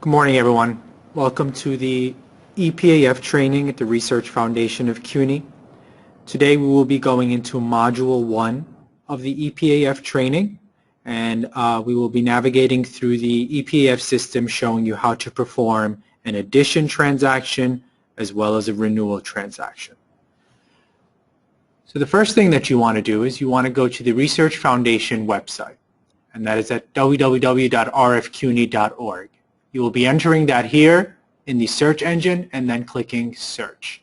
Good morning, everyone. Welcome to the EPAF training at the Research Foundation of CUNY. Today we will be going into Module 1 of the EPAF training, and we will be navigating through the EPAF system, showing you how to perform an addition transaction as well as a renewal transaction. So the first thing that you want to do is you want to go to the Research Foundation website, and that is at www.rfcuny.org. You will be entering that here in the search engine and then clicking search.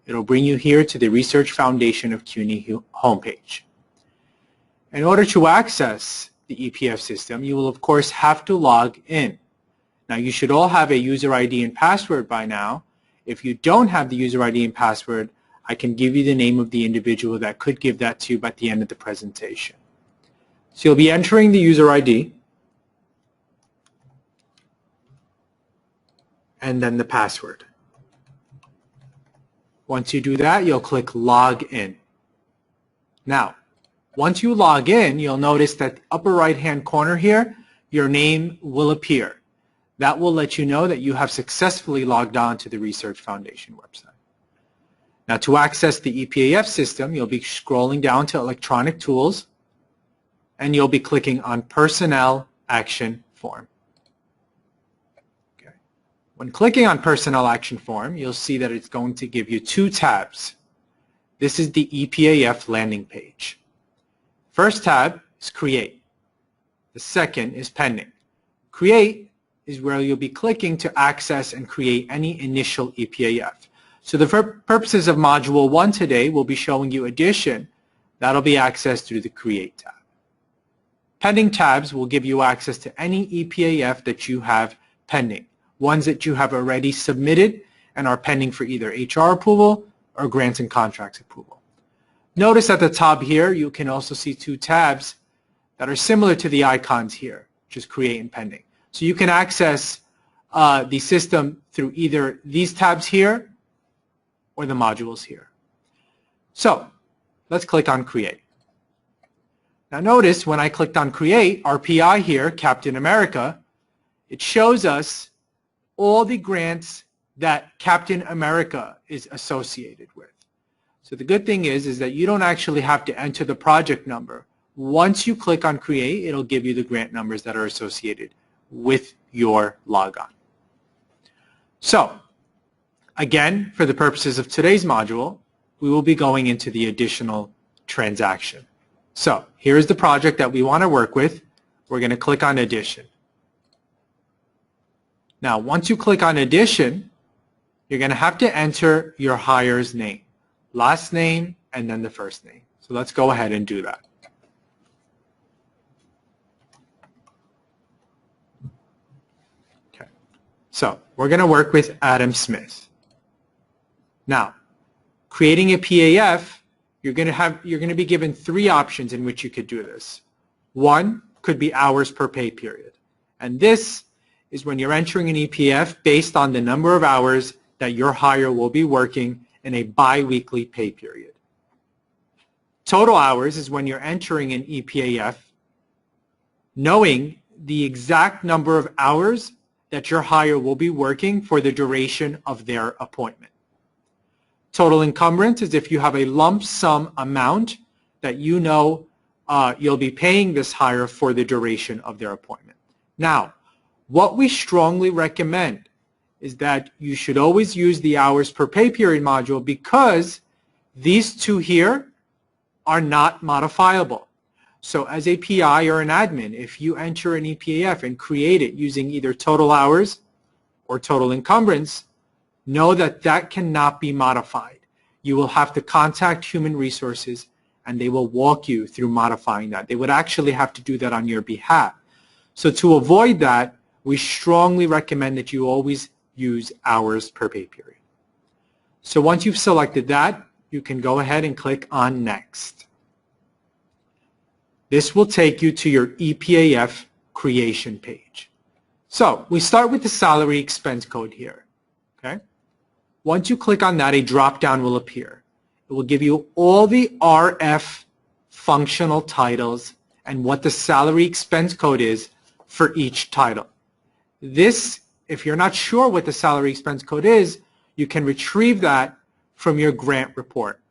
It'll bring you here to the Research Foundation of CUNY homepage. In order to access the EPAF system, you will of course have to log in. Now you should all have a user ID and password by now. If you don't have the user ID and password, I can give you the name of the individual that could give that to you by the end of the presentation. So you'll be entering the user ID and then the password. Once you do that, you'll click Log In. Now, once you log in, you'll notice that the upper right-hand corner here, your name will appear. That will let you know that you have successfully logged on to the Research Foundation website. Now, to access the EPAF system, you'll be scrolling down to Electronic Tools, and you'll be clicking on Personnel Action Form. When clicking on Personnel Action Form, you'll see that it's going to give you two tabs. This is the EPAF landing page. First tab is Create. The second is Pending. Create is where you'll be clicking to access and create any initial EPAF. So the purposes of Module 1 today, we'll be showing you Addition. That'll be accessed through the Create tab. Pending tabs will give you access to any EPAF that you have pending, ones that you have already submitted and are pending for either HR approval or grants and contracts approval. Notice at the top here, you can also see two tabs that are similar to the icons here, which is Create and Pending. So you can access the system through either these tabs here or the modules here. So let's click on Create. Now notice when I clicked on Create, our PI here, Captain America, it shows us all the grants that Captain America is associated with. So the good thing is that you don't actually have to enter the project number. Once you click on Create, it'll give you the grant numbers that are associated with your logon. So again, for the purposes of today's module, we will be going into the additional transaction. So here's the project that we want to work with. We're going to click on Addition. Now, once you click on Addition, you're going to have to enter your hire's name, last name, and then the first name. So let's go ahead and do that. Okay. So we're going to work with Adam Smith. Now, creating a PAF, you're going to be given three options in which you could do this. One could be hours per pay period, and this is when you're entering an EPAF based on the number of hours that your hire will be working in a bi-weekly pay period. Total hours is when you're entering an EPAF knowing the exact number of hours that your hire will be working for the duration of their appointment. Total encumbrance is if you have a lump sum amount that you know you'll be paying this hire for the duration of their appointment. Now, what we strongly recommend is that you should always use the hours per pay period module because these two here are not modifiable. So as a PI or an admin, if you enter an EPAF and create it using either total hours or total encumbrance, know that that cannot be modified. You will have to contact Human Resources and they will walk you through modifying that. They would actually have to do that on your behalf. So to avoid that, we strongly recommend that you always use hours per pay period. So once you've selected that, you can go ahead and click on Next. This will take you to your EPAF creation page. So we start with the salary expense code here. Okay? Once you click on that, a drop-down will appear. It will give you all the RF functional titles and what the salary expense code is for each title. This if you're not sure what the salary expense code is, you can retrieve that from your grant report.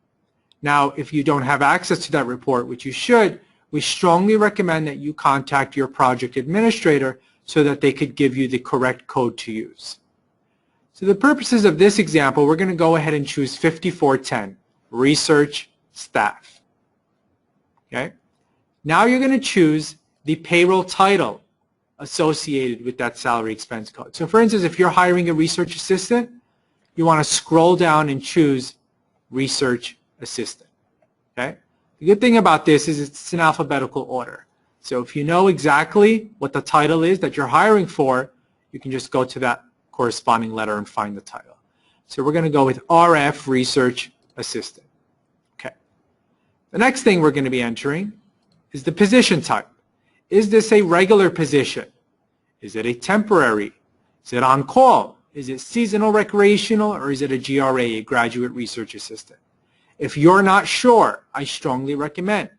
Now, if you don't have access to that report, which you should, we strongly recommend that you contact your project administrator so that they could give you the correct code to use. So the purposes of this example, we're going to go ahead and choose 5410, Research Staff. Okay? Now you're going to choose the payroll title associated with that salary expense code. So for instance, if you're hiring a research assistant, you want to scroll down and choose Research Assistant. Okay? The good thing about this is it's in alphabetical order. So if you know exactly what the title is that you're hiring for, you can just go to that corresponding letter and find the title. So we're going to go with RF Research Assistant. Okay. The next thing we're going to be entering is the position type. Is this a regular position? Is it a temporary? Is it on call? Is it seasonal recreational, or is it a GRA, a graduate research assistant? If you're not sure, I strongly recommend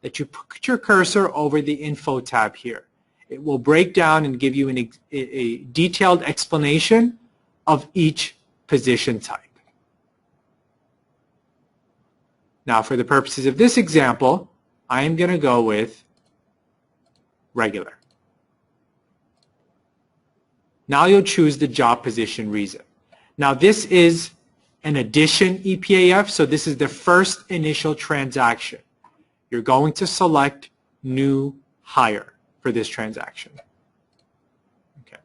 that you put your cursor over the info tab here. It will break down and give you a detailed explanation of each position type. Now, for the purposes of this example, I am going to go with regular. Now you'll choose the job position reason. Now this is an addition EPAF, so this is the first initial transaction. You're going to select new hire for this transaction. Okay.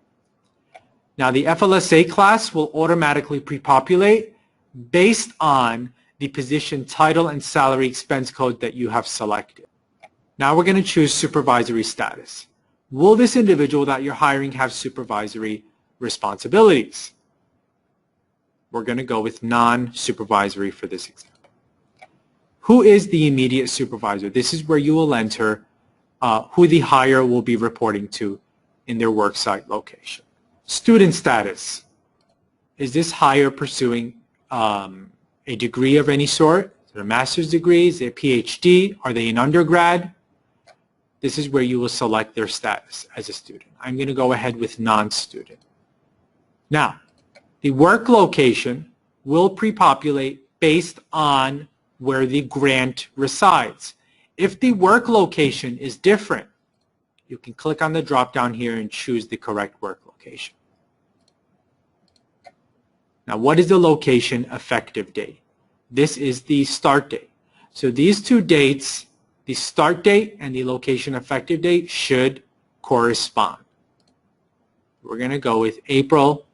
Now the FLSA class will automatically pre-populate based on the position title and salary expense code that you have selected. Now we're going to choose supervisory status. Will this individual that you're hiring have supervisory responsibilities? We're going to go with non-supervisory for this example. Who is the immediate supervisor? This is where you will enter who the hire will be reporting to in their worksite location. Student status. Is this hire pursuing a degree of any sort? Is it a master's degree? Is it a PhD? Are they an undergrad? This is where you will select their status as a student. I'm going to go ahead with non-student. Now, the work location will pre-populate based on where the grant resides. If the work location is different, you can click on the drop-down here and choose the correct work location. Now, what is the location effective date? This is the start date. So these two dates, the start date and the location effective date, should correspond. We're going to go with April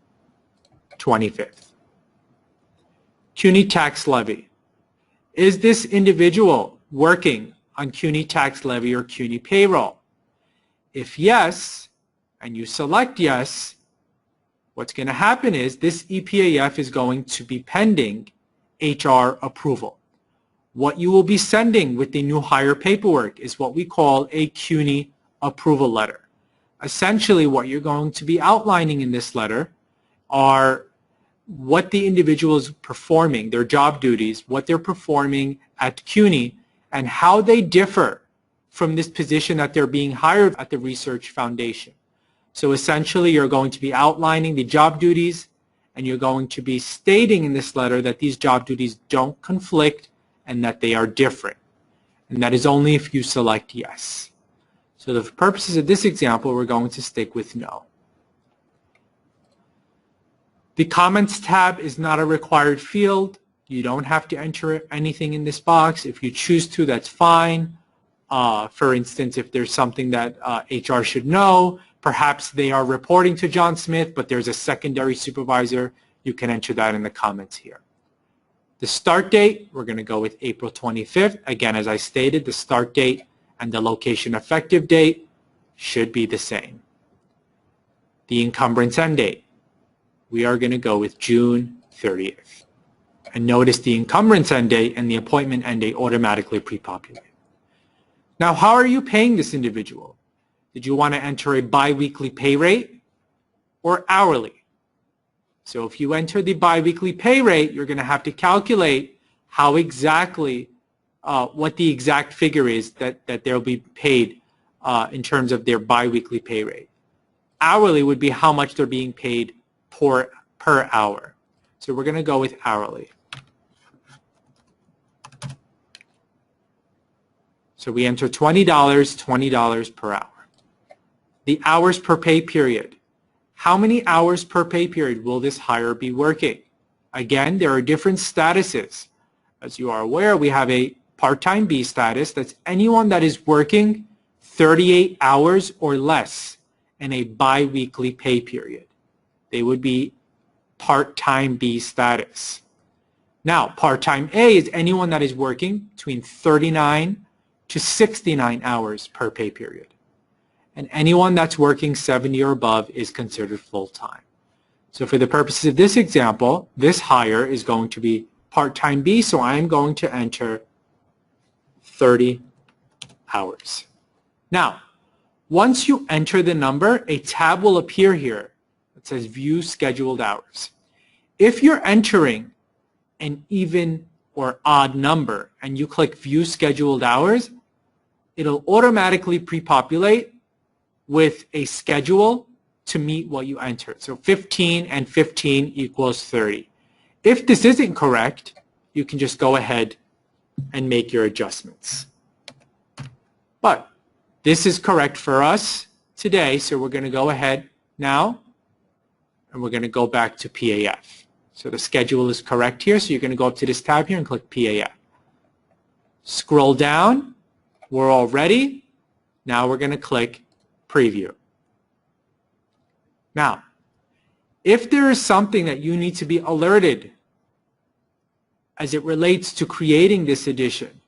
25th. CUNY tax levy. Is this individual working on CUNY tax levy or CUNY payroll? If yes, and you select yes, what's going to happen is this EPAF is going to be pending HR approval. What you will be sending with the new hire paperwork is what we call a CUNY approval letter. Essentially, what you're going to be outlining in this letter are what the individual is performing, their job duties, what they're performing at CUNY, and how they differ from this position that they're being hired at the Research Foundation. So essentially, you're going to be outlining the job duties, and you're going to be stating in this letter that these job duties don't conflict and that they are different. And that is only if you select yes. So for the purposes of this example, we're going to stick with no. The comments tab is not a required field. You don't have to enter anything in this box. If you choose to, that's fine. For instance, if there's something that HR should know, perhaps they are reporting to John Smith, but there's a secondary supervisor, you can enter that in the comments here. The start date, we're going to go with April 25th. Again, as I stated, the start date and the location effective date should be the same. The encumbrance end date, we are going to go with June 30th. And notice the encumbrance end date and the appointment end date automatically pre-populate. Now, how are you paying this individual? Did you want to enter a biweekly pay rate or hourly? So if you enter the biweekly pay rate, you're going to have to calculate how exactly, what the exact figure is that they'll be paid in terms of their biweekly pay rate. hourly would be how much they're being paid per hour. So we're going to go with hourly. So we enter $20 per hour. The hours per pay period. How many hours per pay period will this hire be working? Again, there are different statuses. As you are aware, we have a part-time B status. That's anyone that is working 38 hours or less in a bi-weekly pay period. They would be part-time B status. Now, part-time A is anyone that is working between 39 to 69 hours per pay period. And anyone that's working 70 or above is considered full-time. So for the purposes of this example, this hire is going to be part-time B, so I'm going to enter 30 hours. Now, once you enter the number, a tab will appear here that says View Scheduled Hours. If you're entering an even or odd number and you click View Scheduled Hours, it'll automatically pre-populate with a schedule to meet what you entered. So 15 and 15 equals 30. If this isn't correct, you can just go ahead and make your adjustments. But this is correct for us today, so we're going to go ahead now and we're going to go back to PAF. So the schedule is correct here, so you're going to go up to this tab here and click PAF. Scroll down. We're all ready. Now we're going to click Preview. Now, if there is something that you need to be alerted as it relates to creating this edition,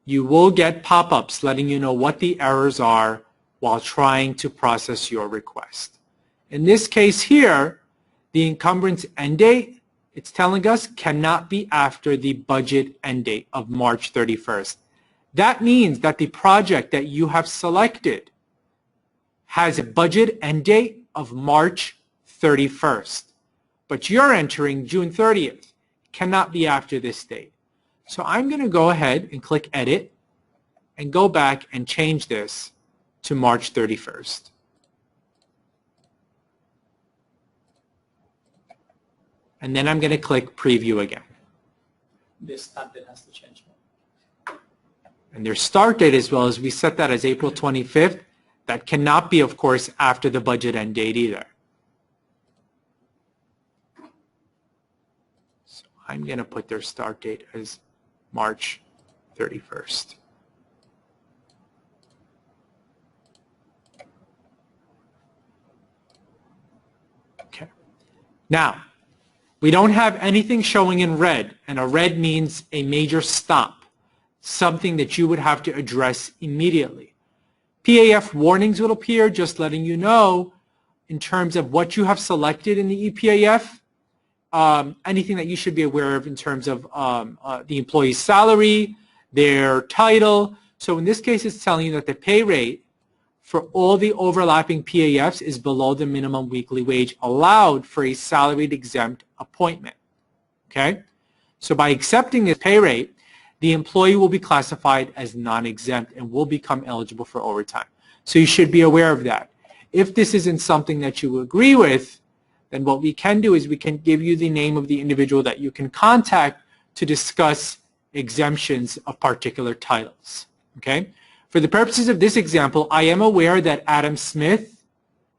you will get pop-ups letting you know what the errors are while trying to process your request. In this case here, the encumbrance end date, it's telling us, cannot be after the budget end date of March 31st. That means that the project that you have selected has a budget end date of March 31st, but you're entering June 30th. It cannot be after this date. So I'm going to go ahead and click Edit and go back and change this to March 31st. And then I'm going to click Preview again. This start date has to change. And their start date as well, as we set that as April 25th. That cannot be, of course, after the budget end date either. So I'm going to put their start date as March 31st. Okay. Now, we don't have anything showing in red, and a red means a major stop, something that you would have to address immediately. PAF warnings will appear, just letting you know in terms of what you have selected in the ePAF, anything that you should be aware of in terms of the employee's salary, their title. So in this case, it's telling you that the pay rate for all the overlapping PAFs is below the minimum weekly wage allowed for a salaried exempt appointment. Okay? So by accepting this pay rate, the employee will be classified as non-exempt and will become eligible for overtime. So you should be aware of that. If this isn't something that you agree with, then what we can do is we can give you the name of the individual that you can contact to discuss exemptions of particular titles. Okay? For the purposes of this example, I am aware that Adam Smith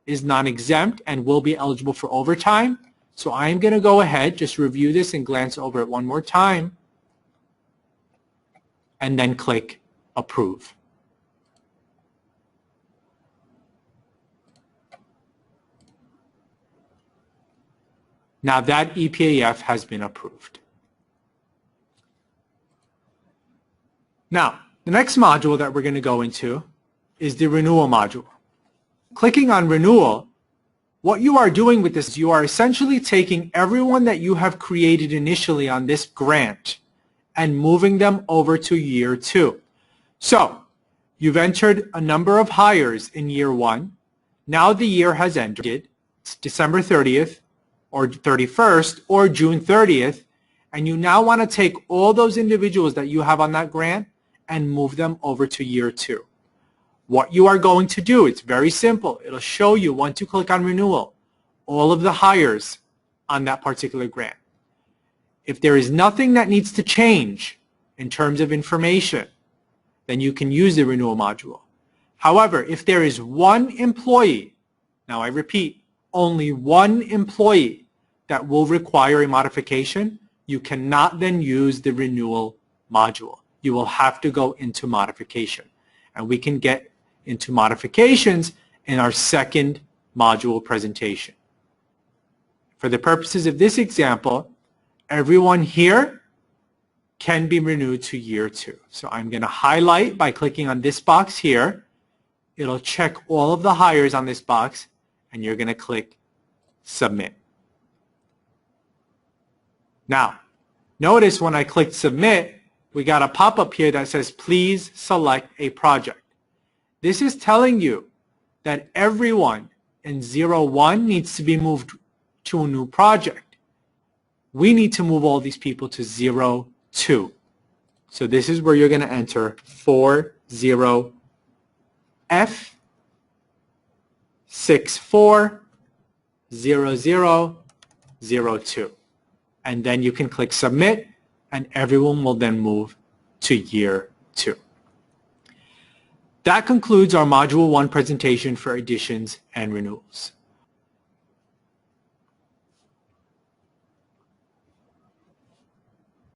is non-exempt and will be eligible for overtime. So I'm going to go ahead, just review this and glance over it one more time, and then click Approve. Now that ePAF has been approved. Now, the next module that we're going to go into is the renewal module. Clicking on renewal, what you are doing with this, you are essentially taking everyone that you have created initially on this grant and moving them over to year 2. So, you've entered a number of hires in year 1. Now the year has ended. It's December 30th or 31st or June 30th, and you now want to take all those individuals that you have on that grant and move them over to year 2. what you are going to do, it's very simple. It'll show you once you click on renewal, all of the hires on that particular grant. If there is nothing that needs to change in terms of information, then you can use the renewal module. However, if there is one employee, now I repeat, only one employee that will require a modification, you cannot then use the renewal module. You will have to go into modification. And we can get into modifications in our second module presentation. For the purposes of this example, everyone here can be renewed to year 2. So I'm going to highlight by clicking on this box here. It'll check all of the hires on this box, and you're going to click Submit. Now, notice when I click Submit, we got a pop-up here that says, please select a project. This is telling you that everyone in 01 needs to be moved to a new project. We need to move all these people to 02. So this is where you're going to enter 40F640002. And then you can click Submit, and everyone will then move to year 2. That concludes our Module 1 presentation for additions and renewals.